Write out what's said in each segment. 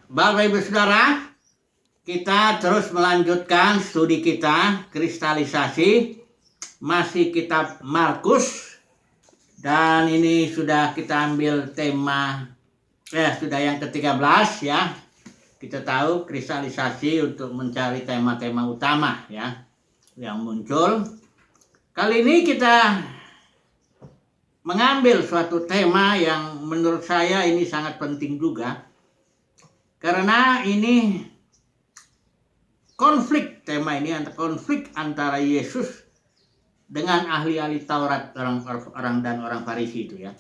Bapak Ibu Saudara, kita terus melanjutkan studi kita kristalisasi, masih kitab Markus, dan ini sudah kita ambil tema sudah yang ke-13 ya. Kita tahu kristalisasi untuk mencari tema-tema utama ya yang muncul. Kali ini kita mengambil suatu tema yang menurut saya ini sangat penting juga. Karena ini tema ini konflik antara Yesus dengan ahli-ahli Taurat, orang dan orang Farisi itu ya.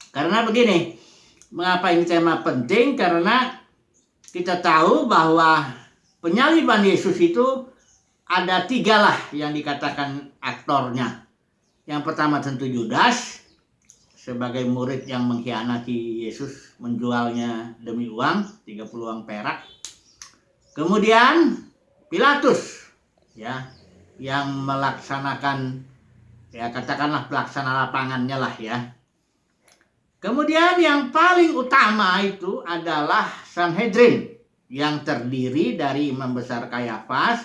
Karena begini, mengapa ini tema penting? Karena kita tahu bahwa penyaliban Yesus itu ada 3 lah yang dikatakan aktornya. Yang pertama tentu Yudas, sebagai murid yang mengkhianati Yesus, menjualnya demi uang, 30 uang perak. Kemudian Pilatus ya, yang melaksanakan ya katakanlah pelaksana lapangannya lah ya. Kemudian yang paling utama itu adalah Sanhedrin yang terdiri dari imam besar Kayafas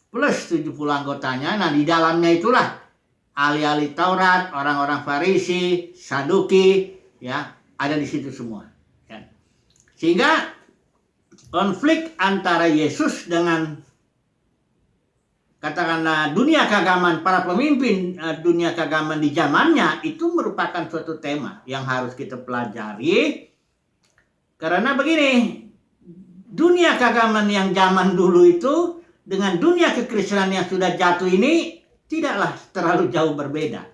plus 70 anggotanya. Nah, di dalamnya itulah ahli-ahli Taurat, orang-orang Farisi, Saduki, ya, ada di situ semua. Ya. Sehingga konflik antara Yesus dengan katakanlah dunia keagamaan, para pemimpin dunia keagamaan di zamannya itu merupakan suatu tema yang harus kita pelajari. Karena begini, dunia keagamaan yang zaman dulu itu dengan dunia kekristenan yang sudah jatuh ini tidaklah terlalu jauh berbeda.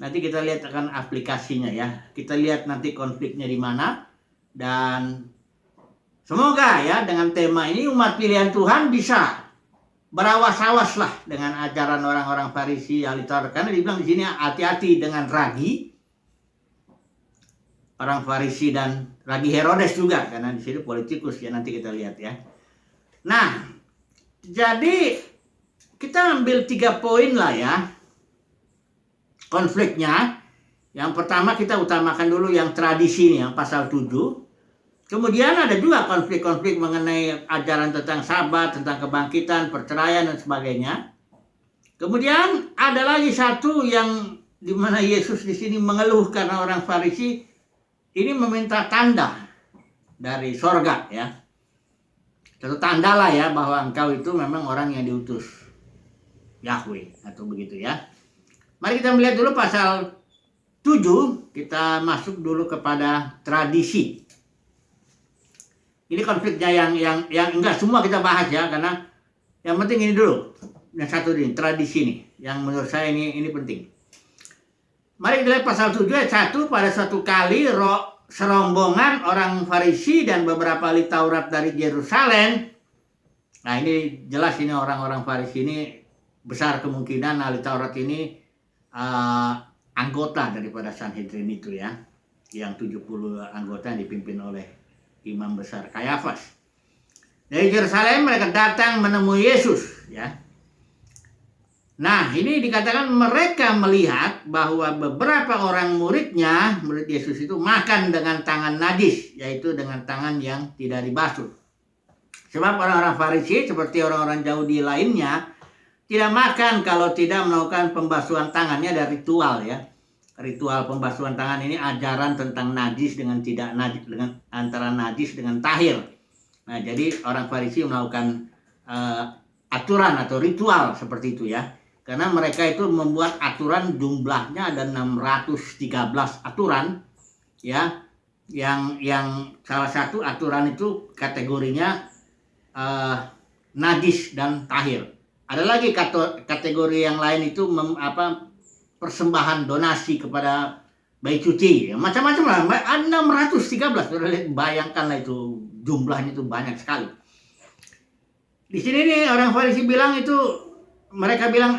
Nanti kita lihat akan aplikasinya ya. Kita lihat nanti konfliknya di mana. Dan semoga ya dengan tema ini umat pilihan Tuhan bisa berawas-awas lah dengan ajaran orang-orang Farisi, ahli Taurat. Karena dibilang di sini hati-hati dengan ragi orang Farisi dan ragi Herodes juga. Karena di sini politikus ya, nanti kita lihat ya. Nah, jadi kita ambil 3 poin lah ya konfliknya. Yang pertama kita utamakan dulu yang tradisi nih, yang pasal 7. Kemudian ada juga konflik-konflik mengenai ajaran tentang sabat, tentang kebangkitan, perceraian dan sebagainya. Kemudian ada lagi satu yang dimana Yesus di sini mengeluh karena orang Farisi ini meminta tanda dari sorga ya. Satu tanda lah ya bahwa engkau itu memang orang yang diutus Yahweh atau begitu ya. Mari kita melihat dulu pasal 7, kita masuk dulu kepada tradisi. Ini konfliknya yang enggak semua kita bahas ya, karena yang penting ini dulu. Yang satu ini, tradisi nih, yang menurut saya ini penting. Mari kita lihat pasal 7 ayat 1, pada suatu kali serombongan orang Farisi dan beberapa ahli Taurat dari Yerusalem. Nah, ini jelas ini orang-orang Farisi ini besar kemungkinan ahli Taurat ini anggota daripada Sanhedrin itu ya, yang 70 anggota yang dipimpin oleh imam besar Kayafas. Dari Yerusalem mereka datang menemui Yesus ya. Nah, ini dikatakan mereka melihat bahwa beberapa orang murid Yesus itu makan dengan tangan najis, yaitu dengan tangan yang tidak dibasuh. Sebab orang-orang Farisi seperti orang-orang Yahudi lainnya tidak makan kalau tidak melakukan pembasuhan tangannya dari ritual ya. Ritual pembasuhan tangan ini ajaran tentang najis dengan tidak najis, dengan antara najis dengan tahir. Nah, jadi orang Farisi melakukan aturan atau ritual seperti itu ya. Karena mereka itu membuat aturan, jumlahnya ada 613 aturan ya. Yang salah satu aturan itu kategorinya najis dan tahir. Ada lagi kategori yang lain itu persembahan donasi kepada bayi suci. Macam-macam lah. Ada 613. Bayangkanlah itu jumlahnya itu banyak sekali. Di sini nih orang Farisi bilang itu, mereka bilang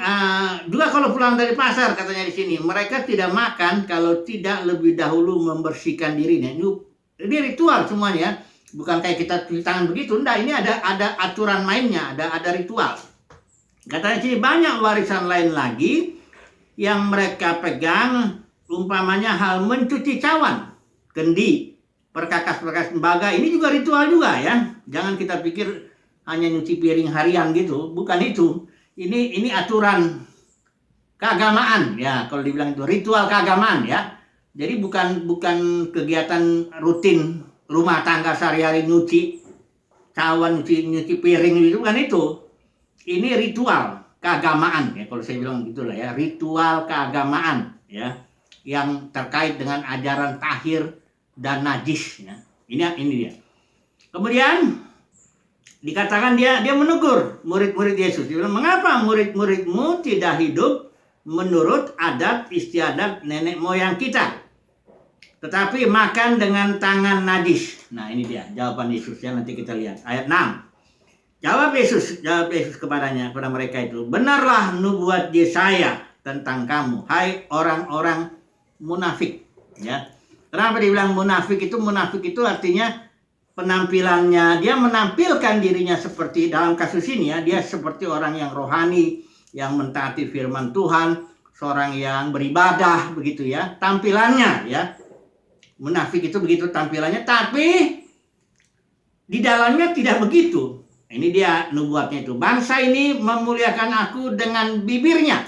juga kalau pulang dari pasar katanya di sini, mereka tidak makan kalau tidak lebih dahulu membersihkan dirinya. Ini ritual semuanya ya. Bukan kayak kita cuci tangan begitu. Enggak, ini ada aturan mainnya, ada ritual. Katanya sini banyak warisan lain lagi yang mereka pegang, umpamanya hal mencuci cawan, kendi, perkakas tembaga ini juga ritual juga ya. Jangan kita pikir hanya nyuci piring harian gitu, bukan itu. Ini aturan keagamaan ya, kalau dibilang itu ritual keagamaan ya. Jadi bukan kegiatan rutin rumah tangga sehari-hari nyuci cawan, nyuci piring itu kan itu. Ini ritual keagamaan ya, kalau saya bilang gitulah ya, ritual keagamaan ya, yang terkait dengan ajaran tahir dan najis ya. Ini dia. Kemudian dikatakan dia menegur murid-murid Yesus. Dia bilang, "Mengapa murid-muridmu tidak hidup menurut adat istiadat nenek moyang kita, tetapi makan dengan tangan najis?" Nah, ini dia jawaban Yesus ya, nanti kita lihat ayat 6. Jawab Yesus kepada mereka itu, "Benarlah nubuat Yesaya tentang kamu, hai orang-orang munafik." Ya. Kenapa dibilang munafik itu? Munafik itu artinya penampilannya, dia menampilkan dirinya seperti, dalam kasus ini ya, dia seperti orang yang rohani, yang mentaati firman Tuhan, seorang yang beribadah begitu ya, tampilannya ya. Munafik itu begitu tampilannya, tapi di dalamnya tidak begitu. Ini dia nubuatnya itu. Bangsa ini memuliakan aku dengan bibirnya.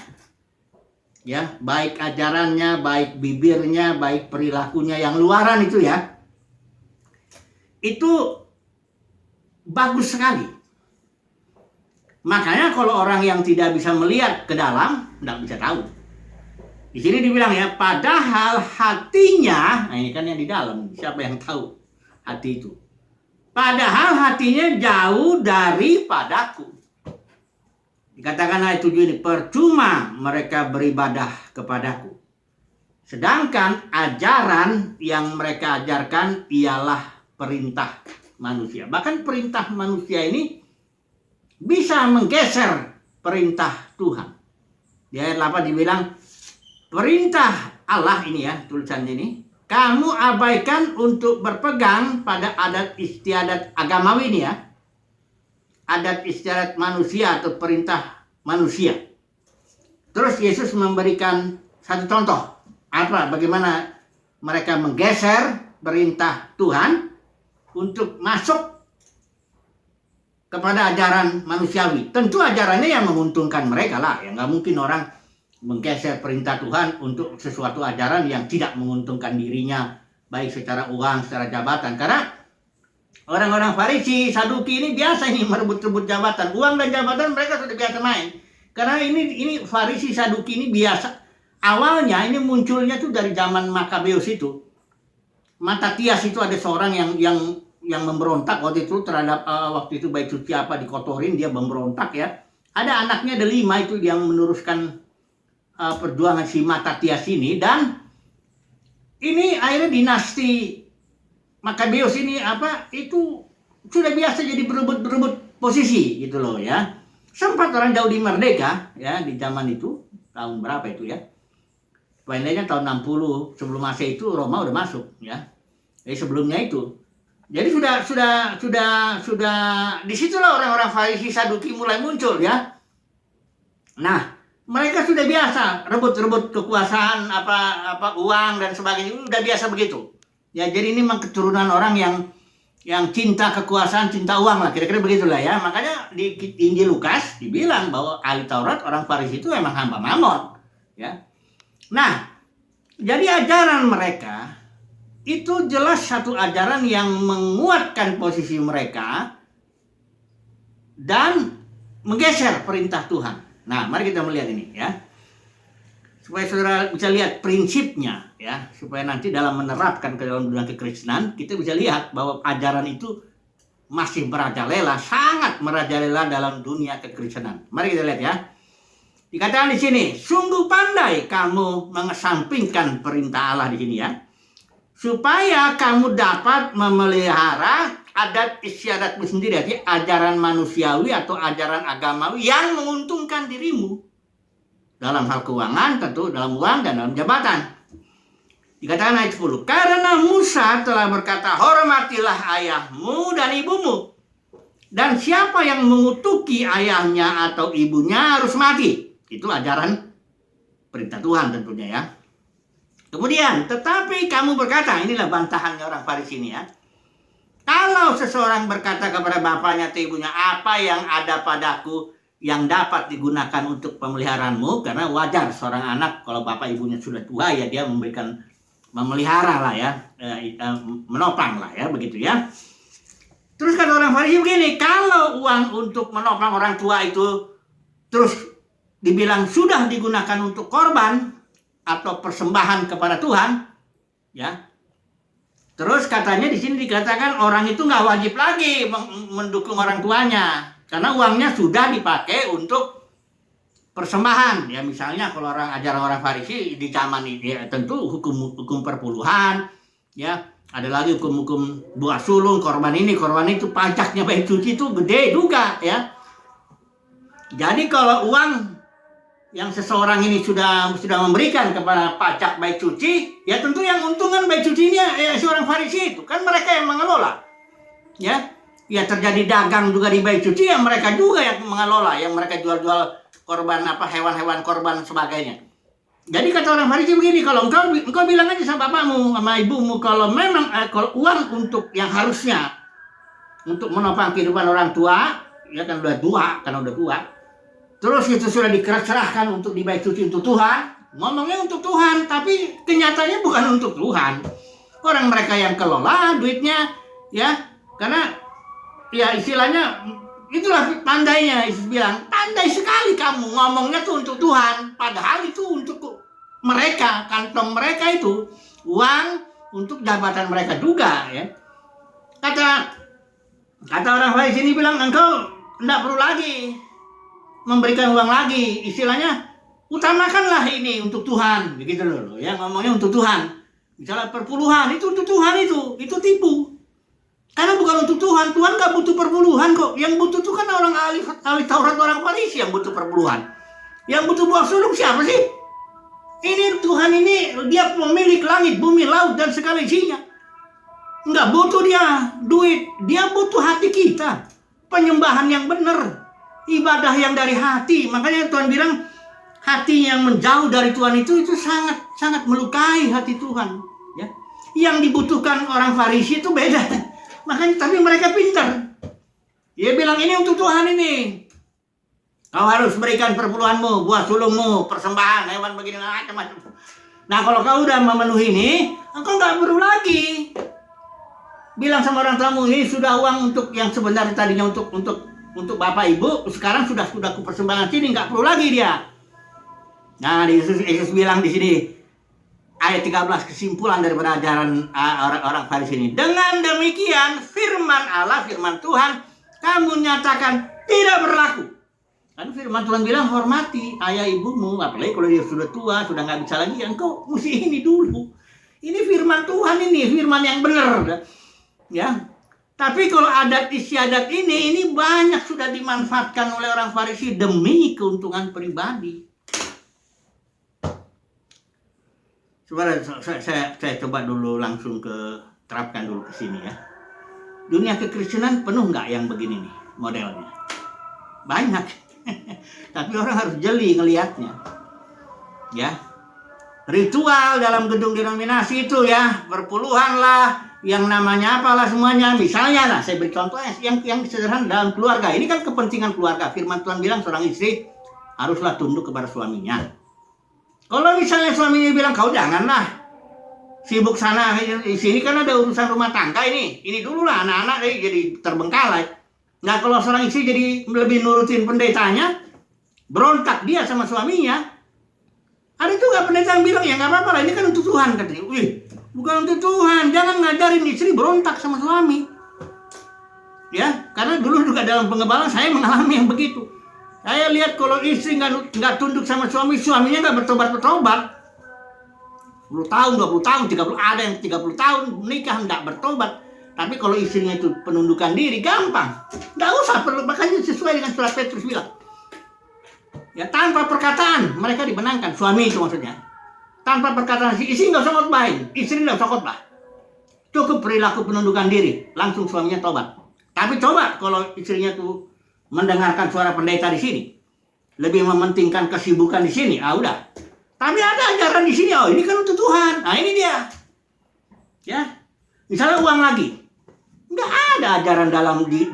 Ya, baik ajarannya, baik bibirnya, baik perilakunya yang luaran itu ya. Itu bagus sekali. Makanya kalau orang yang tidak bisa melihat ke dalam, tidak bisa tahu. Di sini dibilang ya, padahal hatinya, nah ini kan yang di dalam, siapa yang tahu hati itu? Padahal hatinya jauh daripadaku. Dikatakan ayat 7 ini, percuma mereka beribadah kepadaku. Sedangkan ajaran yang mereka ajarkan ialah perintah manusia. Bahkan perintah manusia ini bisa menggeser perintah Tuhan. Di ayat 8 dibilang, perintah Allah ini ya, tulisan ini, kamu abaikan untuk berpegang pada adat istiadat agamawi ini ya. Adat istiadat manusia atau perintah manusia. Terus Yesus memberikan satu contoh. Apa? Bagaimana mereka menggeser perintah Tuhan untuk masuk kepada ajaran manusiawi. Tentu ajarannya yang menguntungkan mereka lah. Ya nggak mungkin orang menggeser perintah Tuhan untuk sesuatu ajaran yang tidak menguntungkan dirinya, baik secara uang, secara jabatan. Karena orang-orang Farisi, Saduki ini biasa ini merebut-rebut jabatan, uang dan jabatan mereka sudah biasa main. Karena ini Farisi, Saduki ini biasa. Awalnya ini munculnya tuh dari zaman Makabeus itu. Matatias itu ada seorang yang memberontak waktu itu terhadap waktu itu bait suci apa dikotorin, dia memberontak ya. Ada anaknya ada 5 itu yang meneruskan perjuangan si Matatias ini, dan ini akhirnya dinasti Makabeus ini itu sudah biasa jadi berebut posisi gitu loh ya. Sempat orang Yahudi merdeka ya di zaman itu, tahun berapa itu ya? Paling tahun 60 sebelum Masehi itu Roma udah masuk ya. Jadi sebelumnya itu. Jadi sudah disitulah orang-orang Farisi Saduki mulai muncul ya. Nah, mereka sudah biasa rebut-rebut kekuasaan uang dan sebagainya, udah biasa begitu. Ya, jadi ini memang keturunan orang yang cinta kekuasaan, cinta uang lah, kira-kira begitulah ya. Makanya di Injil Lukas dibilang bahwa ahli Taurat orang Farisi itu memang hamba Mamon, ya. Nah, jadi ajaran mereka itu jelas satu ajaran yang menguatkan posisi mereka dan menggeser perintah Tuhan. Nah, mari kita melihat ini ya. Supaya saudara bisa lihat prinsipnya ya, supaya nanti dalam menerapkan ke dalam dunia kekristenan kita bisa lihat bahwa ajaran itu masih merajalela, sangat merajalela dalam dunia kekristenan. Mari kita lihat ya. Dikatakan di sini, sungguh pandai kamu mengesampingkan perintah Allah di sini ya, supaya kamu dapat memelihara adat istiadatmu sendiri, jadi ajaran manusiawi atau ajaran agamawi yang menguntungkan dirimu dalam hal keuangan, tentu dalam uang dan dalam jabatan. Dikatakan ayat 10, karena Musa telah berkata, hormatilah ayahmu dan ibumu, dan siapa yang mengutuki ayahnya atau ibunya harus mati. Itu ajaran perintah Tuhan tentunya ya. Kemudian, tetapi kamu berkata, inilah bantahannya orang Farisi ini ya. Kalau seseorang berkata kepada bapaknya atau ibunya, apa yang ada padaku yang dapat digunakan untuk pemeliharaanmu, karena wajar seorang anak kalau bapak ibunya sudah tua ya dia memelihara lah ya, menopang lah ya, begitu ya. Terus kata orang Farisi begini, kalau uang untuk menopang orang tua itu terus dibilang sudah digunakan untuk korban atau persembahan kepada Tuhan, ya. Terus katanya di sini dikatakan orang itu nggak wajib lagi mendukung orang tuanya karena uangnya sudah dipakai untuk persembahan. Ya misalnya kalau ajaran orang Farisi di zaman ini ya, tentu hukum perpuluhan, ya. Ada lagi hukum buah sulung, korban ini, korban itu, pajaknya bait suci itu gede juga, ya. Jadi kalau uang yang seseorang ini sudah memberikan kepada pajak bait suci, ya tentu yang untungan bait sucinya ya seorang Farisi itu, kan mereka yang mengelola. Ya. Ya terjadi dagang juga di bait suci, yang mereka juga yang mengelola, yang mereka jual-jual korban hewan-hewan korban sebagainya. Jadi kata orang Farisi begini, kalau engkau bilang aja sama bapakmu, sama ibumu, kalau memang kalau uang untuk yang harusnya untuk menopang kehidupan orang tua, ya kan udah tua, terus itu sudah diserahkan untuk di bait suci untuk Tuhan, ngomongnya untuk Tuhan, tapi kenyataannya bukan untuk Tuhan. Orang mereka yang kelola duitnya, ya, karena ya istilahnya itulah pandainya. Yesus bilang, pandai sekali kamu ngomongnya tuh untuk Tuhan, padahal itu untuk mereka, kantong mereka itu uang untuk jabatan mereka juga, ya. Kata orang Farisi ini bilang, engkau tidak perlu lagi memberikan uang lagi, istilahnya utamakanlah ini untuk Tuhan, begitu loh, ya, ngomongnya untuk Tuhan. Misalnya perpuluhan itu untuk Tuhan, itu tipu, karena bukan untuk Tuhan. Tuhan nggak butuh perpuluhan kok, yang butuh itu kan orang ahli Taurat, orang Farisi yang butuh perpuluhan. Yang butuh buah sulung siapa sih? Ini Tuhan ini, dia pemilik langit, bumi, laut dan segala isinya. Nggak butuh dia duit, dia butuh hati kita, penyembahan yang benar, ibadah yang dari hati. Makanya Tuhan bilang hati yang menjauh dari Tuhan itu sangat melukai hati Tuhan, ya. Yang dibutuhkan orang Farisi itu beda. Makanya tapi mereka pintar. Dia bilang ini untuk Tuhan ini. Kau harus berikan perpuluhanmu, buah sulungmu, persembahan, hewan begini macam-macam. Nah kalau kau udah memenuhi ini, engkau nggak perlu lagi bilang sama orang tuamu, ini sudah uang untuk yang sebenarnya tadinya untuk bapak ibu, sekarang sudah kupersembahkan sini, nggak perlu lagi dia. Nah Yesus bilang di sini ayat 13 kesimpulan daripada ajaran orang Farisi ini. Dengan demikian firman Allah, firman Tuhan kamu nyatakan tidak berlaku. Kan firman Tuhan bilang hormati ayah ibumu, apalagi kalau dia sudah tua, sudah nggak bisa lagi, engkau mesti ini dulu. Ini firman Tuhan, ini firman yang benar, ya. Tapi kalau adat istiadat ini banyak sudah dimanfaatkan oleh orang Farisi demi keuntungan pribadi. Saya coba dulu langsung terapkan dulu ke sini ya. Dunia kekristenan penuh nggak yang begini nih modelnya? Banyak. Tapi orang harus jeli ngelihatnya, ya. Ritual dalam gedung denominasi itu ya, perpuluhan lah, yang namanya apalah semuanya. Misalnya lah, saya beri contoh yang sederhana dalam keluarga. Ini kan kepentingan keluarga. Firman Tuhan bilang seorang istri haruslah tunduk kepada suaminya. Kalau misalnya suaminya bilang kau janganlah sibuk sana di sini kan ada urusan rumah tangga ini dulu lah anak-anak jadi terbengkalai. Nah kalau seorang istri jadi lebih nurutin pendetanya, berontak dia sama suaminya. Ada juga pendeta yang bilang ya nggak apa-apa lah, ini kan untuk Tuhan katanya. Wih, bukan untuk Tuhan, jangan ngajarin istri berontak sama suami. Ya, karena dulu juga dalam pengembalaan saya mengalami yang begitu. Saya lihat kalau istri nggak tunduk sama suaminya nggak bertobat. 10 tahun, 20 tahun, 30, ada yang 30 tahun menikah nggak bertobat. Tapi kalau istrinya itu penundukan diri, gampang. Nggak usah perlu, makanya sesuai dengan surat Petrus bilang. Ya, tanpa perkataan mereka dimenangkan, suami itu maksudnya. Tanpa perkataan si istri nggak usah khotbahin, istri nggak usah khotbah. Cukup perilaku penundukan diri, langsung suaminya tobat. Tapi coba kalau istrinya tuh mendengarkan suara pendeta di sini, lebih mementingkan kesibukan di sini, udah. Tapi ada ajaran di sini, oh ini kan untuk Tuhan. Nah ini dia. Ya. Misalnya uang lagi. Nggak ada ajaran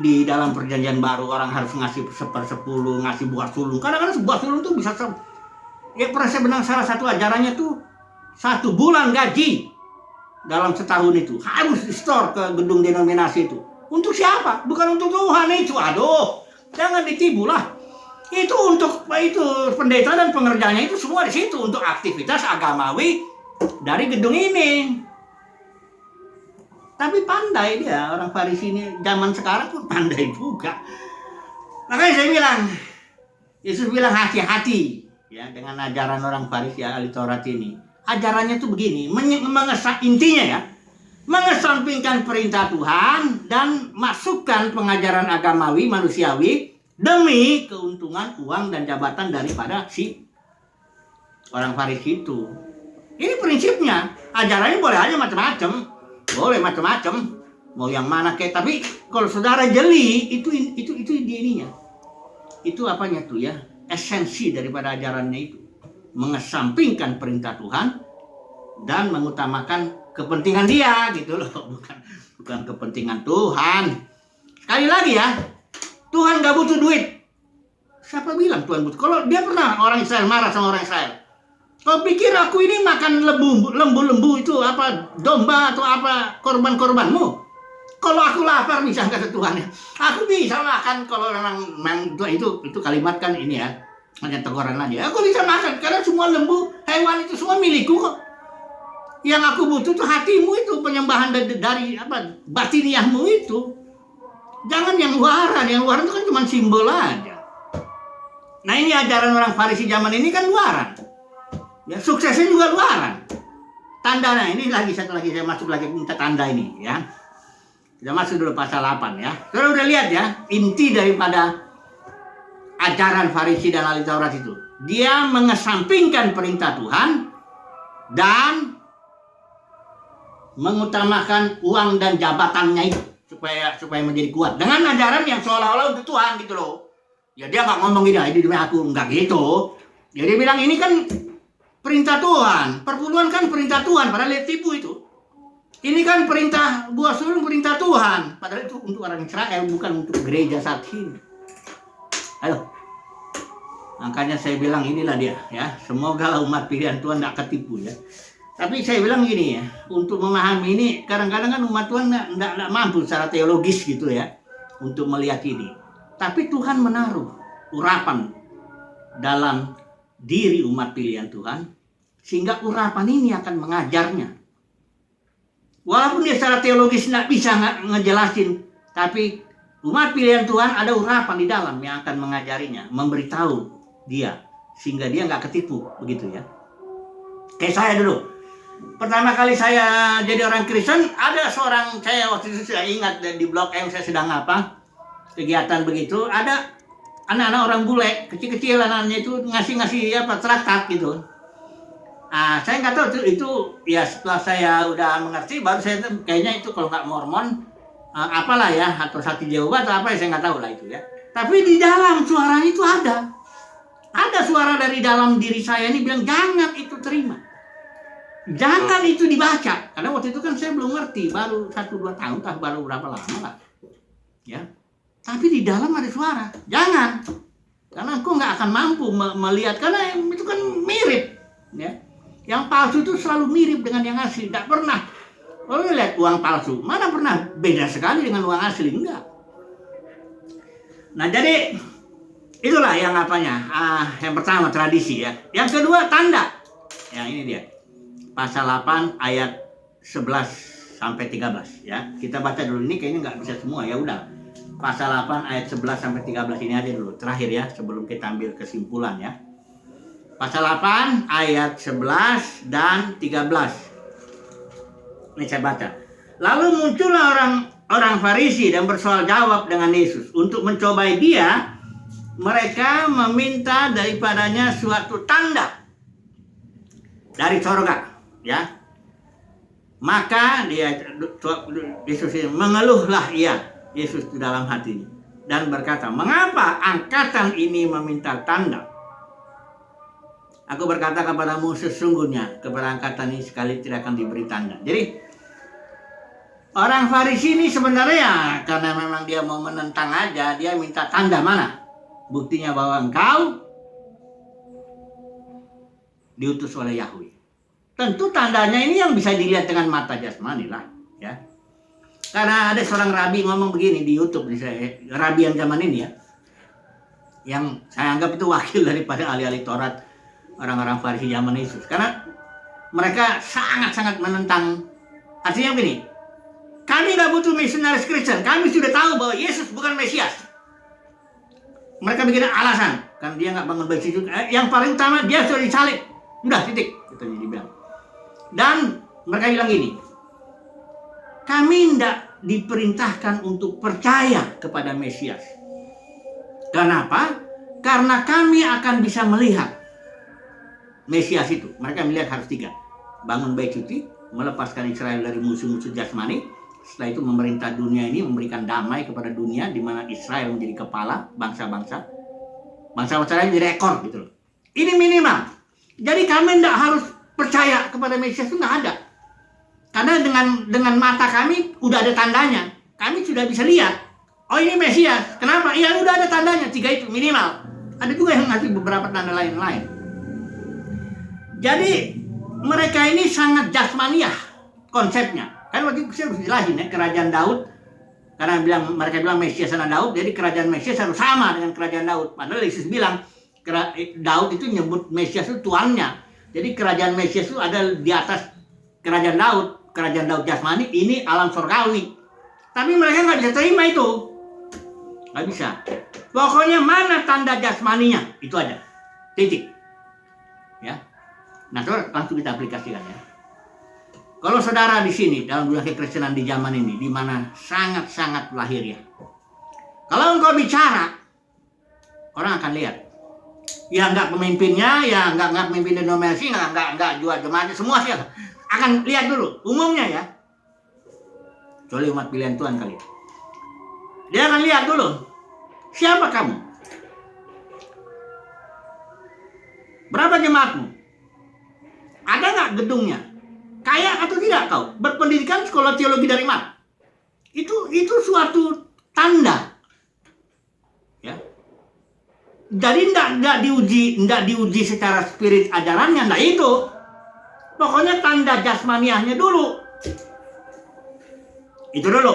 di dalam perjanjian baru orang harus ngasih 1/10, ngasih buah sulung. Kadang-kadang buah sulung tuh bisa ya pernah saya benar salah satu ajarannya tuh 1 bulan gaji dalam setahun itu harus di-store ke gedung denominasi itu. Untuk siapa? Bukan untuk Tuhan itu. Aduh, jangan ditipu lah. Itu untuk pendeta dan pengerjanya itu semua di situ untuk aktivitas agamawi dari gedung ini. Tapi pandai dia orang Farisi ini, zaman sekarang pun pandai juga. Makanya saya bilang, Yesus bilang hati-hati ya dengan ajaran orang Farisi ahli Taurat ini. Ajarannya tuh begini, intinya ya, mengesampingkan perintah Tuhan dan masukkan pengajaran agamawi manusiawi demi keuntungan uang dan jabatan daripada si orang Farisi itu. Ini prinsipnya. Ajarannya boleh aja macam-macam, boleh macam-macam, mau yang mana kayak. Tapi kalau saudara jeli, itu dia ininya. Itu apanya tuh ya? Esensi daripada ajarannya itu, mengesampingkan perintah Tuhan dan mengutamakan kepentingan dia gitu loh, bukan kepentingan Tuhan. Sekali lagi ya. Tuhan gak butuh duit. Siapa bilang Tuhan butuh? Kalau dia pernah orang Israel marah sama orang Israel, kau pikir aku ini makan lembu itu apa domba atau apa korban-korbanmu? Kalau aku lapar bisa kata Tuhan ya. Aku bisa makan kalau memang itu kalimat kan ini ya, hanya teguran aja. Aku bisa makan karena semua lembu hewan itu semua milikku kok. Yang aku butuh tuh hatimu itu, penyembahan dari apa batiniahmu itu. Jangan yang luaran itu kan cuma simbol aja. Nah ini ajaran orang Farisi zaman ini kan luaran. Ya suksesnya juga luaran. Tandanya ini satu lagi saya masuk lagi minta tanda ini ya. Kita masuk dulu pasal 8 ya. Saudara udah lihat ya inti daripada ajaran Farisi dan ahli Taurat itu. Dia mengesampingkan perintah Tuhan dan mengutamakan uang dan jabatannya itu. Supaya menjadi kuat dengan ajaran yang seolah-olah untuk Tuhan gitu loh. Ya dia nggak ngomong gini, ini demi aku, nggak gitu. Ya dia bilang ini kan perintah Tuhan, perpuluhan kan perintah Tuhan, padahal dia tipu itu. Ini kan perintah buah sulung perintah Tuhan, padahal itu untuk orang Israel bukan untuk gereja saat ini. Ayo, makanya saya bilang inilah dia ya. Semoga umat pilihan Tuhan nggak ketipu ya. Tapi saya bilang gini ya, untuk memahami ini kadang-kadang kan umat Tuhan nggak mampu secara teologis gitu ya untuk melihat ini. Tapi Tuhan menaruh urapan dalam diri umat pilihan Tuhan sehingga urapan ini akan mengajarnya. Walaupun dia secara teologis nggak bisa ngejelasin, tapi umat pilihan Tuhan ada urapan di dalam yang akan mengajarinya, memberitahu dia sehingga dia nggak ketipu begitu ya. Kayak saya dulu. Pertama kali saya jadi orang Kristen, ada seorang, saya waktu itu saya ingat di Blok M saya sedang kegiatan begitu, ada anak-anak orang bule, kecil-kecil anaknya itu ngasih traktat gitu. Saya nggak tahu itu ya setelah saya udah mengerti, baru saya kayaknya itu kalau nggak Mormon, apalah ya, atau Sakti Jehovah atau apa ya, saya nggak tahu lah itu ya. Tapi di dalam suaranya itu ada suara dari dalam diri saya ini bilang jangan itu terima. Jangan itu dibaca, karena waktu itu kan saya belum ngerti, baru 1-2 tahun, baru berapa lama lah, ya. Tapi di dalam ada suara, jangan, karena engkau nggak akan mampu melihat, karena itu kan mirip, ya. Yang palsu itu selalu mirip dengan yang asli, nggak pernah. Kalau lihat uang palsu, mana pernah beda sekali dengan uang asli, enggak. Nah jadi itulah yang apanya, yang pertama tradisi ya, yang kedua tanda, yang ini dia. Pasal 8 ayat 11 sampai 13 ya. Kita baca dulu, ini kayaknya nggak bisa semua ya udah. Pasal 8 ayat 11 sampai 13 ini aja dulu terakhir ya sebelum kita ambil kesimpulan ya. Pasal 8 ayat 11 dan 13. Ini saya baca. Lalu muncullah orang Farisi dan bersoal jawab dengan Yesus. Untuk mencobai dia, mereka meminta daripadanya suatu tanda dari sorga. Ya, maka Yesus mengeluhlah Yesus di dalam hatinya dan berkata, mengapa angkatan ini meminta tanda? Aku berkata kepadamu, sesungguhnya keberangkatan ini sekali tidak akan diberi tanda. Jadi orang Farisi ini sebenarnya ya, karena memang dia mau menentang aja, dia minta tanda mana? Buktinya bahwa engkau diutus oleh Yahweh. Tentu tandanya ini yang bisa dilihat dengan mata jasmani lah, ya. Karena ada seorang rabi ngomong begini di YouTube, rabi yang zaman ini ya, yang saya anggap itu wakil daripada ahli-ahli Taurat, orang-orang Farisi zaman Yesus. Karena mereka sangat-sangat menentang. Artinya begini, kami nggak butuh misionaris Kristen, kami sudah tahu bahwa Yesus bukan Mesias. Mereka bikin alasan, kan dia nggak bangun bait sujud. Yang paling utama dia sudah disalib, udah titik, itu dibilang. Dan mereka bilang gini, kami tidak diperintahkan untuk percaya kepada Mesias. Kenapa? Karena kami akan bisa melihat Mesias itu. Mereka melihat harus 3. Bangun bait suci, melepaskan Israel dari musuh-musuh jasmani. Setelah itu memerintah dunia ini, memberikan damai kepada dunia, di mana Israel menjadi kepala bangsa-bangsa. Bangsa-bangsa lain jadi ekor gitu loh. Ini minimal. Jadi kami tidak harus percaya kepada Mesias, itu nggak ada. Karena dengan mata kami udah ada tandanya. Kami sudah bisa lihat. Oh ini Mesias. Kenapa? Iya udah ada tandanya. 3 itu minimal. Ada juga yang ngasih beberapa tanda lain-lain. Jadi mereka ini sangat jasmaniah konsepnya. Kan waktu itu saya harus jelasin ya, kerajaan Daud. Karena mereka bilang Mesias anak Daud, jadi kerajaan Mesias harus sama dengan kerajaan Daud. Padahal Yesus bilang Daud itu nyebut Mesias itu tuannya. Jadi kerajaan Mesias itu ada di atas kerajaan Daud. Kerajaan Daud jasmani, ini alam surgawi. Tapi mereka nggak bisa terima itu. Nggak bisa. Pokoknya mana tanda jasmaninya, itu aja. Titik. Ya. Nah, saudara, langsung kita aplikasikan ya. Kalau saudara di sini dalam dunia kekristenan di zaman ini, di mana sangat-sangat lahiriah. Kalau engkau bicara, orang akan lihat. Ya nggak pemimpinnya, ya nggak pemimpin denominasi, nggak jual jemaatnya, semua sih akan lihat dulu, umumnya ya. Kecuali umat pilihan Tuhan kali. Dia akan lihat dulu, siapa kamu? Berapa jemaatmu? Ada nggak gedungnya? Kaya atau tidak kau? Berpendidikan sekolah teologi dari mana? Itu suatu tanda. Ya. Jadi enggak diuji secara spirit ajarannya, enggak itu. Pokoknya tanda jasmaniahnya dulu. Itu dulu.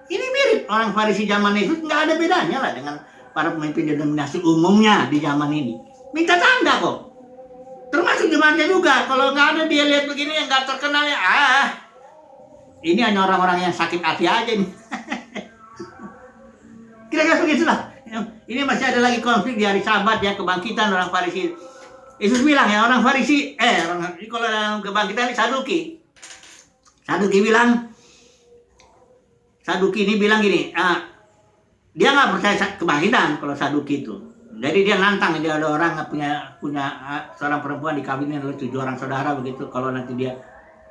Ini mirip orang Farisi zaman itu, enggak ada bedanya lah dengan para pemimpin denominasi umumnya di zaman ini. Minta tanda kok. Termasuk jemaatnya juga. Kalau nggak ada dia lihat begini yang nggak terkenal ya, ini hanya orang-orang yang sakit hati aja nih. Kira-kira begitulah. Ini masih ada lagi konflik di hari Sabat ya, kebangkitan orang Farisi. Yesus bilang ya, orang Farisi, kalau dalam kebangkitan ini Saduki ini bilang gini, dia nggak percaya kebangkitan kalau Saduki itu. Jadi dia nantang, dia ada orang punya seorang perempuan dikawinin oleh 7 orang saudara begitu. Kalau nanti dia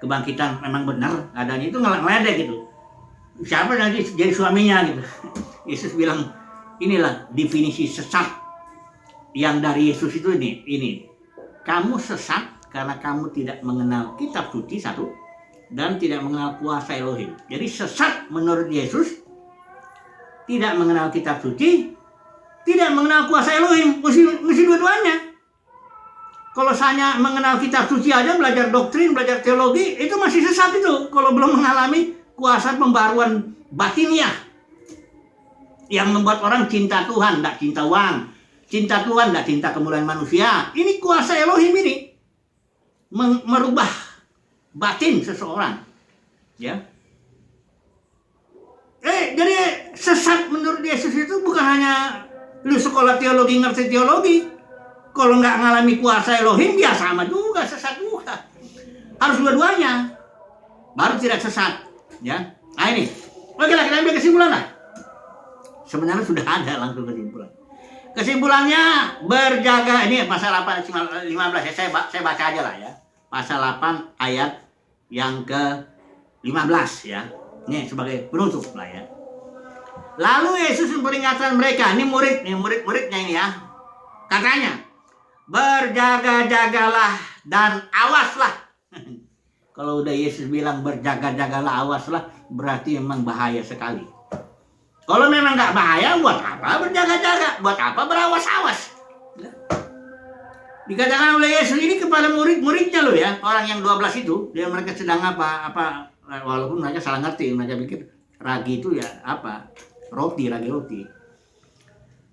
kebangkitan memang benar adanya, itu ngeledek gitu. Siapa nanti jadi suaminya gitu. Yesus bilang, inilah definisi sesat yang dari Yesus itu ini. Kamu sesat karena kamu tidak mengenal kitab suci, 1, dan tidak mengenal kuasa Elohim. Jadi sesat menurut Yesus, tidak mengenal kitab suci, tidak mengenal kuasa Elohim, mesti dua-duanya. Kalau hanya mengenal kitab suci aja, belajar doktrin, belajar teologi, itu masih sesat itu. Kalau belum mengalami kuasa pembaruan batiniah yang membuat orang cinta Tuhan, tidak cinta uang. Cinta Tuhan, tidak cinta kemuliaan manusia. Ini kuasa Elohim ini merubah batin seseorang. Ya. Jadi sesat menurut Yesus itu bukan hanya lu sekolah teologi, ngerti teologi. Kalau nggak ngalami kuasa Elohim, ya sama juga, sesat juga. Harus dua-duanya, baru tidak sesat. Ya, nah ini. Oke lah, kita ambil kesimpulan lah. Sebenarnya sudah ada langsung kesimpulan. Kesimpulannya berjaga, ini pasal 8 15 ya, saya baca aja lah ya. Pasal 8 ayat yang ke-15 ya. Ini sebagai penutup lah ya. Lalu Yesus memperingatkan mereka, ini muridnya ini ya. Katanya, berjaga-jagalah dan awaslah. Kalau udah Yesus bilang berjaga-jagalah, awaslah, berarti memang bahaya sekali. Kalau memang nggak bahaya, buat apa berjaga-jaga? Buat apa berawas-awas? Dikatakan oleh Yesus ini kepada murid-muridnya loh ya, orang yang 12 itu, dia mereka sedang apa, walaupun mereka salah ngerti, mereka pikir ragi itu ya apa, ragi roti.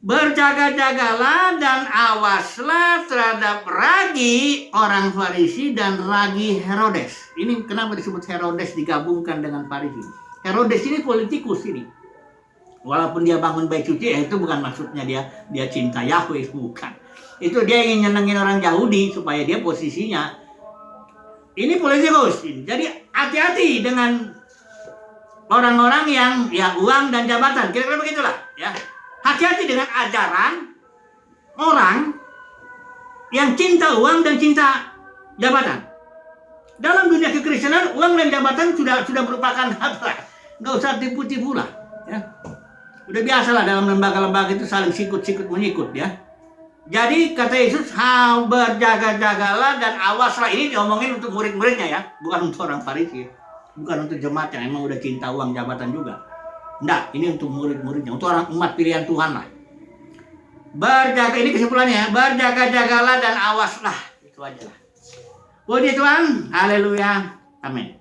Berjaga-jagalah dan awaslah terhadap ragi orang Farisi dan ragi Herodes. Ini kenapa disebut Herodes digabungkan dengan Farisi? Herodes ini politikus ini. Walaupun dia bangun bait suci, itu bukan maksudnya dia cinta Yahweh, bukan. Itu dia ingin nyenengin orang Yahudi supaya dia posisinya. Ini politikus. Jadi hati-hati dengan orang-orang yang ya uang dan jabatan. Kira-kira begitulah ya. Hati-hati dengan ajaran orang yang cinta uang dan cinta jabatan. Dalam dunia kekristenan, uang dan jabatan sudah merupakan apa? Nggak usah tipu-tipu lah. Ya. Udah biasalah dalam lembaga-lembaga itu saling sikut-sikut menyikut ya. Jadi kata Yesus, berjaga-jagalah dan awaslah. Ini diomongin untuk murid-muridnya ya, bukan untuk orang Farisi, bukan untuk jemaat yang emang udah cinta uang jabatan juga. Enggak, ini untuk murid-muridnya, untuk orang umat pilihan Tuhan lah. Ini kesimpulannya ya, berjaga-jagalah dan awaslah. Itu aja lah. Puji Tuhan, haleluya, amin.